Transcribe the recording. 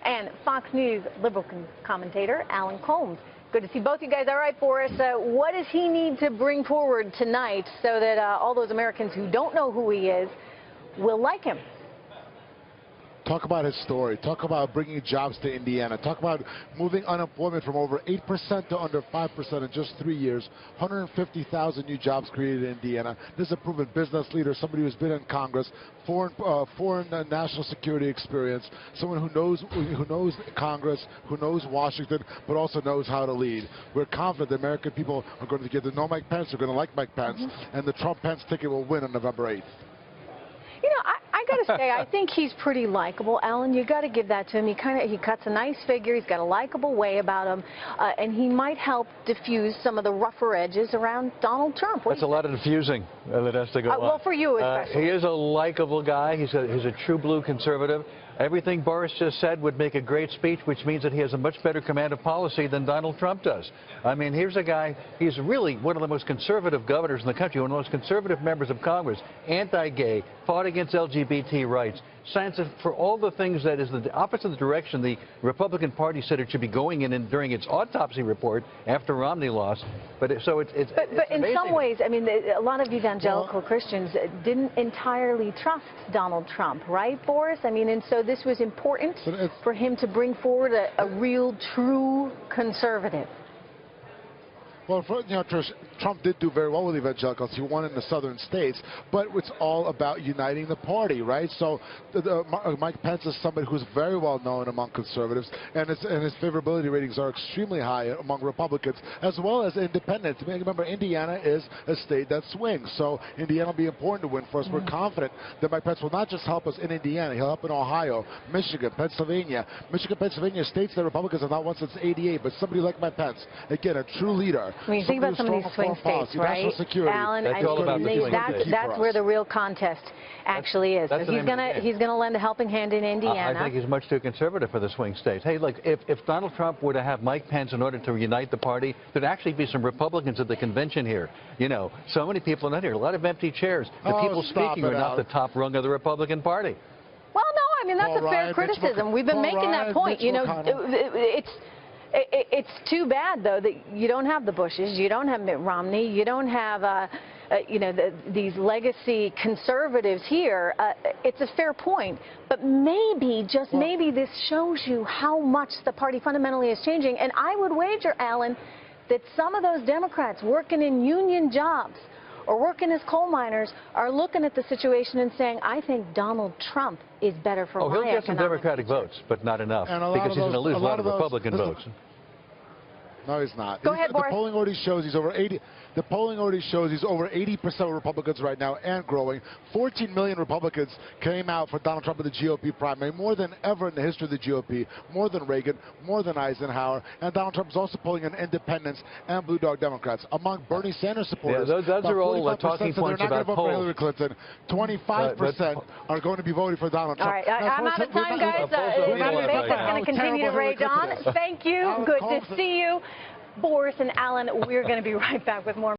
and Fox News liberal commentator Alan Colmes. Good to see both you guys. All right, Boris, what does he need to bring forward tonight so that all those Americans who don't know who he is will like him? Talk about his story. Talk about bringing jobs to Indiana. Talk about moving unemployment from over 8% to under 5% in just 3 years. 150,000 new jobs created in Indiana. This is a proven business leader, somebody who's been in Congress, foreign national security experience, someone who knows Congress, who knows Washington, but also knows how to lead. We're confident the American people are going to get to know Mike Pence, are going to like Mike Pence, and the Trump-Pence ticket will win on November 8th. You know, I got to say, I think he's pretty likable, Alan. You got to give that to him. He cuts a nice figure. He's got a likable way about him, and he might help diffuse some of the rougher edges around Donald Trump. That's a lot of diffusing that has to go on. Well, for you especially. He is a likable guy. He's a true blue conservative. Everything Boris just said would make a great speech, which means that he has a much better command of policy than Donald Trump does. I mean, here's a guy, he's really one of the most conservative governors in the country, one of the most conservative members of Congress, anti-gay, fought against LGBT rights, stands for all the things that is the opposite of the direction the Republican Party said it should be going in during its autopsy report after Romney lost. But in some ways, I mean, a lot of evangelical Christians didn't entirely trust Donald Trump, right, Boris? I mean, and so this was important for him to bring forward a real, true conservative. Well, Trish, Trump did do very well with evangelicals. He won in the southern states, but it's all about uniting the party, right? So Mike Pence is somebody who's very well known among conservatives, and his favorability ratings are extremely high among Republicans, as well as independents. I mean, remember, Indiana is a state that swings, so Indiana will be important to win for us. We're confident that Mike Pence will not just help us in Indiana, he'll help in Ohio, Michigan, Pennsylvania. Pennsylvania, states that Republicans have not won since '88, but somebody like Mike Pence, again, a true leader. I mean, think about some of these swing states, right? Alan, that's where the real contest actually is. So he's gonna lend a helping hand in Indiana. I think he's much too conservative for the swing states. Hey, look, if Donald Trump were to have Mike Pence in order to unite the party, there'd actually be some Republicans at the convention here. You know, so many people not here, a lot of empty chairs. The people speaking are not the top rung of the Republican Party. Well, no, I mean, that's a fair criticism. We've been making that point. You know, it's too bad, though, that you don't have the Bushes, you don't have Mitt Romney, you don't have, you know, these legacy conservatives here. It's a fair point, but maybe, just maybe, this shows you how much the party fundamentally is changing. And I would wager, Alan, that some of those Democrats working in union jobs or working as coal miners are looking at the situation and saying, I think Donald Trump is better for my economic he'll get some Democratic votes, but not enough, because he's going to lose a lot of Republican votes. No, he's not. Go ahead, Boris. The polling already shows he's over 80. The polling already shows he's over 80% of Republicans right now, and growing. 14 million Republicans came out for Donald Trump in the GOP primary, more than ever in the history of the GOP, more than Reagan, more than Eisenhower. And Donald Trump is also polling in independents and blue dog Democrats. Among Bernie Sanders supporters, those are all talking points about polls. Hillary Clinton. 25% are going to be voting for Donald Trump. All right, I'm out of time, guys. It's going to continue to rage on. Thank you. Good to see you. Boris and Alan, we're going to be right back with more.